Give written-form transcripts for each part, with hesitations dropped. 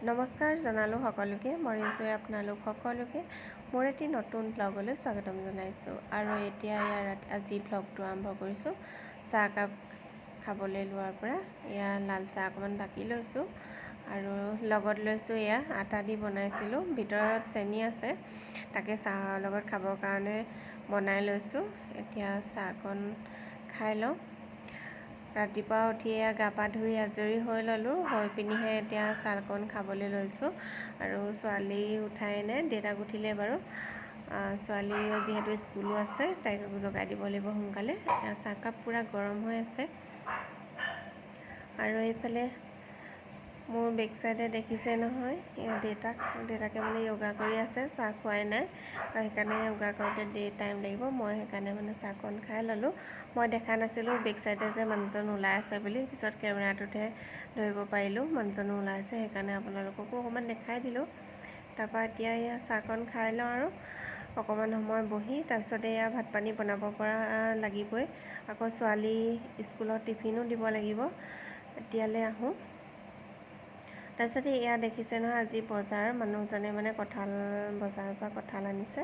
নমস্কাৰ জনালোঁ সকলোকে। মই ৰিজুৱে আপোনালোক সকলোকে মোৰ এটি নতুন ব্লগলৈ স্বাগতম জনাইছোঁ। আৰু এতিয়া আজি ব্লগটো আৰম্ভ কৰিছোঁ চাহ কাপ খাবলৈ লোৱাৰ পৰা। এয়া লাল চাহ অকণমান বাকি লৈছোঁ আৰু লগত লৈছোঁ এয়া আটা দি বনাইছিলোঁ, ভিতৰত চেনি আছে, তাকে চাহৰ লগত খাবৰ কাৰণে বনাই লৈছোঁ। এতিয়া চাহকণ খাই লওঁ। ৰাতিপুৱা উঠি এয়া গা পা ধুই আজৰি হৈ ল'লোঁ, হৈ পিনিহে এতিয়া চাহকণ খাবলৈ লৈছোঁ। আৰু ছোৱালী উঠাই নাই, দেউতাক উঠিলে বাৰু। ছোৱালী যিহেতু স্কুলো আছে, তাইক জগাই দিব লাগিব সোনকালে। চাহকাপ পূৰা গৰম হৈ আছে। আৰু এইফালে মোৰ বেক চাইডে দেখিছে নহয়, দেউতাকে মানে য়োগা কৰি আছে, চাহ খোৱাই নাই, সেইকাৰণে য়োগা কৰোঁতে টাইম লাগিব। মই সেইকাৰণে মানে চাহকণ খাই ল'লোঁ। মই দেখা নাছিলোঁ বেক চাইডে যে মানুহজন ওলাই আছে বুলি, পিছত কেমেৰাটোতহে ধৰিব পাৰিলোঁ মানুহজনো ওলাই আছে, সেইকাৰণে আপোনালোককো অকণমান দেখাই দিলোঁ। তাৰপৰা এতিয়া এয়া চাহকণ খাই লওঁ আৰু অকণমান সময় বহি, তাৰপিছতে এয়া ভাত পানী বনাব পৰা লাগিবই। আকৌ ছোৱালী স্কুলত টিফিনো দিব লাগিব। এতিয়ালৈ আহোঁ। তাৰপিছতে এয়া দেখিছে নহয়, আজি বজাৰ মানুহজনে মানে বজাৰৰ পৰা কঁঠাল আনিছে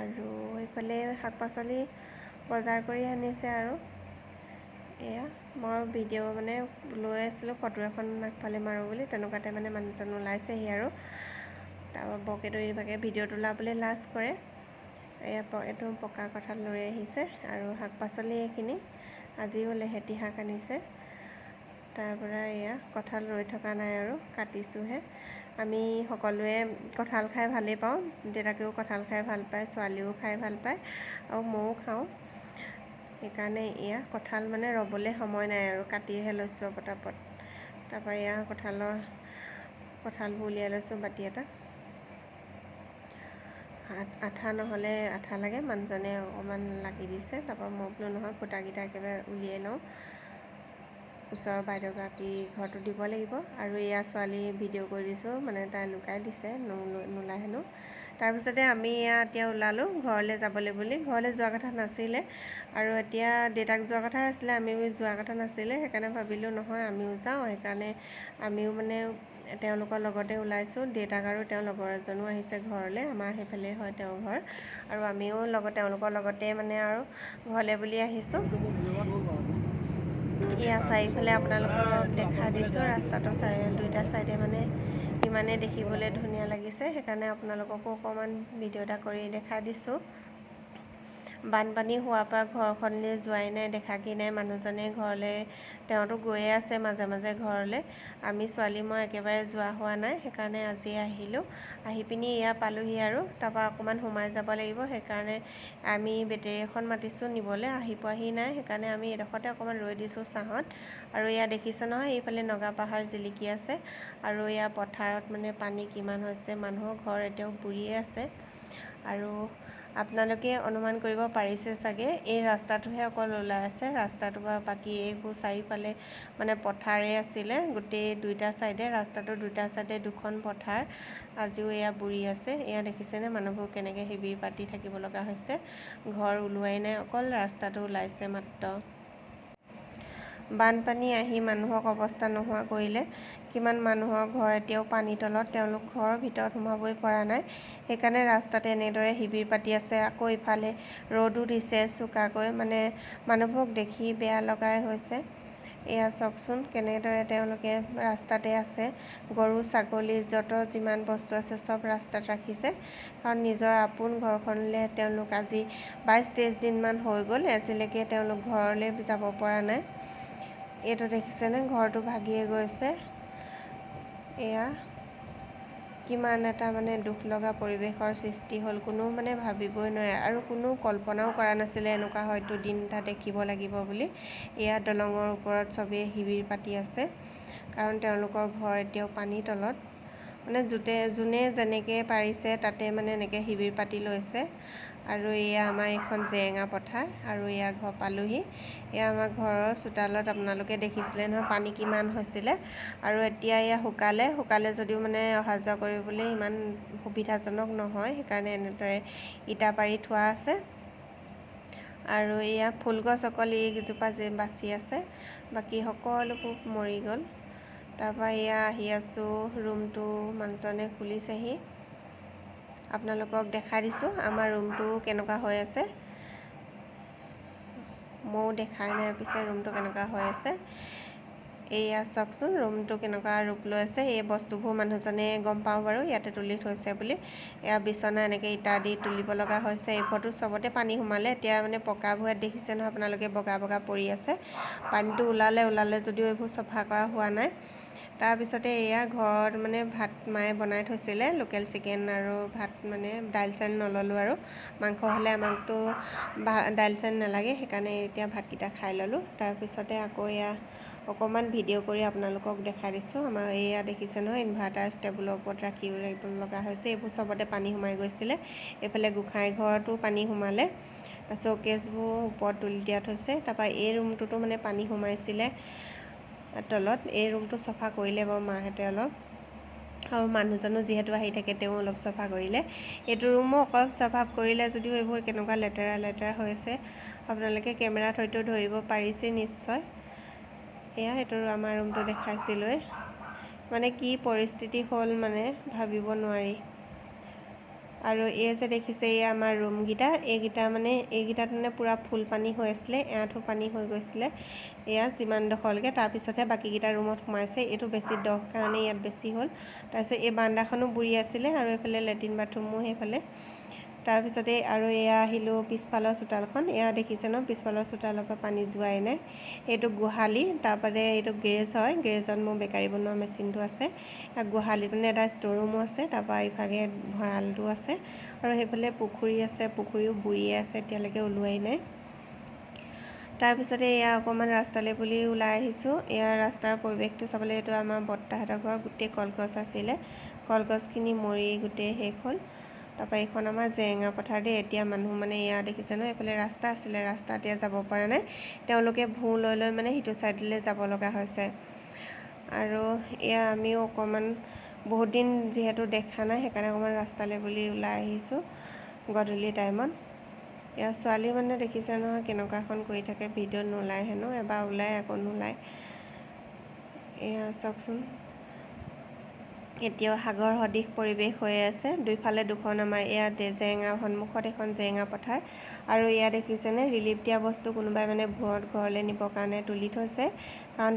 আৰু এইফালে শাক পাচলি বজাৰ কৰি আনিছে। আৰু এয়া মই ভিডিঅ' মানে লৈ আছিলোঁ, ফটো এখন আগফালে মাৰোঁ বুলি, তেনেকুৱাতে মানে মানুহজন ওলাইছেহি আৰু তাৰপৰা বকেদৰিভাগে ভিডিঅ' তোলাবলৈ লাজ কৰে। এইটো পকা কঁঠাল লৈ আহিছে আৰু শাক পাচলি এইখিনি। আজিও লেহেতি শাক আনিছে। তাৰপৰা এয়া কঁঠাল ৰৈ থকা নাই আৰু কাটিছোঁহে। আমি সকলোৱে কঁঠাল খাই ভালেই পাওঁ, দেউতাকেও কঁঠাল খাই ভাল পায়, ছোৱালীও খাই ভাল পায় আৰু ময়ো খাওঁ। সেইকাৰণে এয়া কঁঠাল মানে ৰ'বলৈ সময় নাই আৰু কাটিহে লৈছোঁ পটাপট। তাৰপৰা এয়া কঁঠালবোৰ উলিয়াই লৈছোঁ বাতি এটা। আঠা নহ'লে আঠা লাগে, মানুহজনে অকণমান লাগি দিছে। তাৰপৰা মই বোলো নহয়, ফুটাকেইটা একেবাৰে উলিয়াই লওঁ, ওচৰৰ বাইদেউগৰাকী ঘৰতো দিব লাগিব। আৰু এয়া ছোৱালী ভিডিঅ' কৰি দিছোঁ, মানে তাই লুকাই দিছে, নোলায় হেনো। তাৰপিছতে আমি এতিয়া ওলালোঁ ঘৰলৈ যাবলৈ বুলি। ঘৰলৈ যোৱা কথা নাছিলে আৰু এতিয়া দেউতাক যোৱা কথাই আছিলে, আমিও যোৱা কথা নাছিলে। সেইকাৰণে ভাবিলোঁ নহয় আমিও যাওঁ, সেইকাৰণে আমিও মানে তেওঁলোকৰ লগতে ওলাইছোঁ। দেউতাক আৰু তেওঁৰ লগৰ এজনো আহিছে ঘৰলৈ, আমাৰ সেইফালে হয় তেওঁৰ ঘৰ, আৰু আমিও তেওঁলোকৰ লগতে মানে আৰু ঘৰলৈ বুলি আহিছোঁ। এয়া চাৰিওফালে আপোনালোকক দেখাই দিছোঁ, ৰাস্তাটো দুইটা চাইডে মানে ইমানেই দেখিবলৈ ধুনীয়া লাগিছে, সেইকাৰণে আপোনালোককো অকণমান ভিডিঅ' এটা কৰি দেখাই দিছোঁ। বানপানী হোৱাৰ পৰা ঘৰখনলৈ যোৱাই নাই, দেখাকি নাই মানুহজনে ঘৰলৈ। তেওঁতো গৈয়ে আছে মাজে মাজে ঘৰলৈ, আমি ছোৱালী মই একেবাৰে যোৱা হোৱা নাই। সেইকাৰণে আজি আহিলোঁ, আহি পিনি এয়া পালোহি আৰু তাৰপৰা অকণমান সোমাই যাব লাগিব। সেইকাৰণে আমি বেটেৰী এখন মাতিছোঁ নিবলৈ, আহি পোৱাহি নাই। সেইকাৰণে আমি এডোখৰতে অকণমান ৰৈ দিছোঁ ছাঁত। আৰু এয়া দেখিছে নহয়, এইফালে নগা পাহাৰ জিলিকি আছে আৰু এয়া পথাৰত মানে পানী কিমান হৈছে, মানুহৰ ঘৰ এতিয়াও বুৰিয়ে আছে। আৰু আপোনালোকে অনুমান কৰিব পাৰিছে চাগে, এই ৰাস্তাটোহে অকল ওলাই আছে, ৰাস্তাটোৰ পৰা বাকী এইবোৰ চাৰিওফালে মানে পথাৰেই আছিলে গোটেই দুইটা চাইডে। ৰাস্তাটোৰ দুইটা চাইডে দুখন পথাৰ, আজিও এয়া বুৰি আছে। এয়া দেখিছেনে মানুহবোৰ কেনেকৈ শিবিৰ পাতি থাকিব লগা হৈছে, ঘৰ ওলোৱাই নাই, অকল ৰাস্তাটো ওলাইছে মাত্ৰ। বানপানী আহি মানুহক অৱস্থা নোহোৱা কৰিলে। কিমান মানুহৰ ঘৰ এতিয়াও পানীৰ তলত, তেওঁলোক ঘৰৰ ভিতৰত সোমাবই পৰা নাই। সেইকাৰণে ৰাস্তাতে এনেদৰে শিবিৰ পাতি আছে। আকৌ ইফালে ৰ'দো দিছে চোকাকৈ, মানে মানুহবোৰক দেখি বেয়া লগাই হৈছে। এয়া চাওকচোন কেনেদৰে তেওঁলোকে ৰাস্তাতে আছে, গৰু ছাগলী যিমান বস্তু আছে চব ৰাস্তাত ৰাখিছে, কাৰণ নিজৰ আপোন ঘৰখনলৈ তেওঁলোক আজি 22-23 দিনমান হৈ গ'ল, আজিলৈকে তেওঁলোক ঘৰলৈ যাব পৰা নাই। এইটো দেখিছেনে, ঘৰটো ভাগিয়ে গৈছে। এয়া কিমান এটা মানে দুখ লগা পৰিৱেশৰ সৃষ্টি হ'ল, কোনো মানে ভাবিবই নোৱাৰে আৰু কোনো কল্পনাও কৰা নাছিলে এনেকুৱা হয়তো দিন এটা দেখিব লাগিব বুলি। এয়া দলঙৰ ওপৰত চবেই শিবিৰ পাতি আছে, কাৰণ তেওঁলোকৰ ঘৰ এতিয়াও পানীৰ তলত। মানে যোনে যেনেকৈ পাৰিছে তাতে মানে এনেকৈ শিবিৰ পাতি লৈছে। আৰু এয়া আমাৰ এইখন জেৰেঙা পথাৰ, আৰু এয়া ঘৰ পালোহি। এয়া আমাৰ ঘৰৰ চোতালত আপোনালোকে দেখিছিলে নহয় পানী কিমান হৈছিলে, আৰু এতিয়া এয়া শুকালে যদিও মানে অহা যোৱা কৰিবলৈ ইমান সুবিধাজনক নহয়, সেইকাৰণে এনেদৰে ইটা পাৰি থোৱা আছে। আৰু এয়া ফুলগছ অকল এইকেইজোপা যে বাচি আছে, বাকী সকলোবোৰ মৰি গ'ল। তাৰপৰা এয়া আহি আছোঁ ৰুমটো মানুহজনে খুলিছেহি। আপোনালোকক দেখাই দিছোঁ আমাৰ ৰুমটো কেনেকুৱা হৈ আছে। ময়ো দেখাই নাই পিছে ৰুমটো কেনেকুৱা হৈ আছে। এয়া চাওকচোন ৰুমটো কেনেকুৱা ৰূপ লৈ আছে। এই বস্তুবোৰ মানুহজনে গম পাওঁ বাৰু ইয়াতে তুলি থৈছে বুলি। এয়া বিচনা এনেকৈ ইটা দি তুলিব লগা হৈছে। এইবোৰতো চবতে পানী সোমালে। এতিয়া মানে পকা ভূঁইত দেখিছে নহয় আপোনালোকে বগা বগা পৰি আছে। পানীটো ওলালে যদিও এইবোৰ চফা কৰা হোৱা নাই। তাৰপিছতে এয়া ঘৰত মানে ভাত মায়ে বনাই থৈছিলে লোকেল চিকেন আৰু ভাত মানে দাইল চাইল নল'লোঁ আৰু মাংস হ'লে আমাকতো দাইল চাইল নালাগে, সেইকাৰণে এতিয়া ভাতকেইটা খাই ল'লোঁ। তাৰপিছতে আকৌ এয়া অকণমান ভিডিঅ' কৰি আপোনালোকক দেখাই দিছোঁ। আমাৰ এয়া দেখিছে নহয় ইনভাৰ্টাৰ টেবুলৰ ওপৰত ৰাখিব লগা হৈছে। এইবোৰ চবতে পানী সোমাই গৈছিলে। এইফালে গোঁসাই ঘৰতো পানী সোমালে। শ্ব'কেছবোৰ ওপৰত তুলি দিয়া থৈছে। তাৰপৰা এই ৰুমটোতো মানে পানী সোমাইছিলে তলত। এই ৰুমটো চফা কৰিলে বাৰু মাহঁতে অলপ, আৰু মানুহজনো যিহেতু আহি থাকে তেওঁ অলপ চফা কৰিলে। এইটো ৰুমো অলপ চফা কৰিলে যদিও এইবোৰ কেনেকুৱা লেতেৰা হৈছে আপোনালোকে কেমেৰাত হয়তো ধৰিব পাৰিছে নিশ্চয়। এয়া এইটো আমাৰ ৰুমটো দেখাইছিলোঁৱে, মানে কি পৰিস্থিতি হ'ল মানে ভাবিব নোৱাৰি। আৰু এই যে দেখিছে এয়া আমাৰ ৰুমকেইটা, এইকেইটাত মানে পূৰা ফুল পানী হৈ আছিলে, এআঁঠু পানী হৈ গৈছিলে এয়া যিমান ডোখৰলৈকে। তাৰপিছতহে বাকীকেইটা ৰুমত সোমাইছে। এইটো বেছি দ কাৰণে ইয়াত বেছি হ'ল। তাৰপিছত এই বাৰান্দাখনো বুৰি আছিলে আৰু এইফালে লেট্ৰিন বাথৰুমো সেইফালে। তাৰপিছতে আৰু এয়া আহিলোঁ পিছফালৰ চোতালখন। এয়া দেখিছে ন পিছফালৰ চোতালৰ পৰা পানী যোৱাই নাই। এইটো গোহালি, তাৰপৰা এইটো গেৰেজ হয়। গেৰেজত মোৰ বেকাৰী বনোৱা মেচিনটো আছে। গোহালিত মানে এটা ষ্ট'ৰ ৰুমো আছে। তাৰপৰা ইভাগে ভঁৰালটো আছে আৰু সেইফালে পুখুৰী আছে। পুখুৰীও বুৰিয়ে আছে, এতিয়ালৈকে ওলোৱাই নাই। তাৰপিছতে এয়া অকণমান ৰাস্তালৈ বুলি ওলাই আহিছোঁ। এয়া ৰাস্তাৰ পৰিৱেশটো চাবলৈ। এইটো আমাৰ বৰ্তাহঁতৰ ঘৰ। গোটেই কলগছ আছিলে, কলগছখিনি মৰি গোটেই শেষ হ'ল। তাৰপৰা এইখন আমাৰ জেৰেঙা পথাৰ দেই। এতিয়া মানুহ মানে এয়া দেখিছে ন এইফালে ৰাস্তা আছিলে, ৰাস্তা এতিয়া যাব পৰা নাই। তেওঁলোকে ভূ লৈ মানে সিটো ছাইডলৈ যাব লগা হৈছে। আৰু এয়া আমিও অকণমান বহুত দিন যিহেতু দেখা নাই, সেইকাৰণে অকণমান ৰাস্তালৈ বুলি ওলাই আহিছোঁ গধূলি টাইমত। এয়া ছোৱালী মানে দেখিছে নহয় কেনেকুৱাখন কৰি থাকে, ভিডিঅ'ত নোলায় হেনো, এবাৰ ওলায় আকৌ নোলায়। এয়া চাওকচোন এতিয়াও সাগৰ সদৃশ পৰিৱেশ হৈ আছে। দুইফালে দুখন আমাৰ এয়া জেৰেঙা, সন্মুখত এখন জেৰেঙা পথাৰ। আৰু এয়া দেখিছেনে ৰিলিফ দিয়া বস্তু কোনোবাই মানে ভূৰত ঘৰলৈ নিবৰ কাৰণে তুলি থৈছে। কাৰণ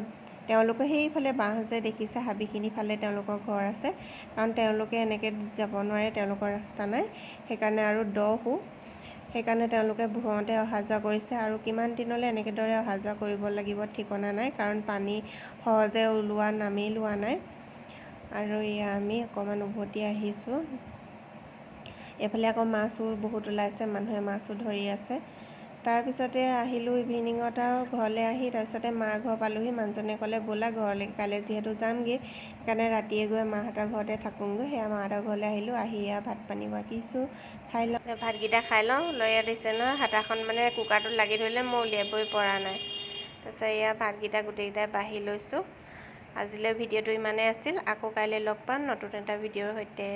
তেওঁলোকে সেইফালে বাঁহ যে দেখিছে হাবিখিনি ফালে তেওঁলোকৰ ঘৰ আছে। কাৰণ তেওঁলোকে এনেকৈ যাব নোৱাৰে, তেওঁলোকৰ ৰাস্তা নাই সেইকাৰণে, আৰু দহো সেইকাৰণে তেওঁলোকে ভূৰতে অহা যোৱা কৰিছে। আৰু কিমান দিনলৈ এনেকেদৰে অহা যোৱা কৰিব লাগিব ঠিকনা নাই, কাৰণ পানী সহজে নামেই লোৱা নাই। আৰু এয়া আমি অকণমান উভতি আহিছোঁ। এইফালে আকৌ মাছো বহুত ওলাইছে, মানুহে মাছো ধৰি আছে। তাৰপিছতে আহিলোঁ ইভিনিঙত আৰু ঘৰলৈ আহি, তাৰপিছতে মাৰ ঘৰ পালোঁহি। মানুহজনে ক'লে ব'লা ঘৰলৈ, কাইলৈ যিহেতু যামগৈ, সেইকাৰণে ৰাতিয়ে গৈ মাহঁতৰ ঘৰতে থাকোঁগৈ। সেয়া মাহঁতৰ ঘৰলৈ আহিলোঁ। আহি এয়া ভাত পানী বাকিছোঁ, খাই লওঁ। ভাতকেইটা খাই লওঁ। লৈ দিছে নহয় হাতাখন মানে কুকাৰটোত লাগি ধৰিলে, মই উলিয়াবই পৰা নাই। তাৰপিছত এয়া ভাতকেইটা গোটেইকেইটাই বাঢ়ি লৈছোঁ। আজিলৈ ভিডিঅ'টো ইমানেই আছিল। আকৌ কাইলৈ লগ পাম নতুন এটা ভিডিঅ'ৰ সৈতে।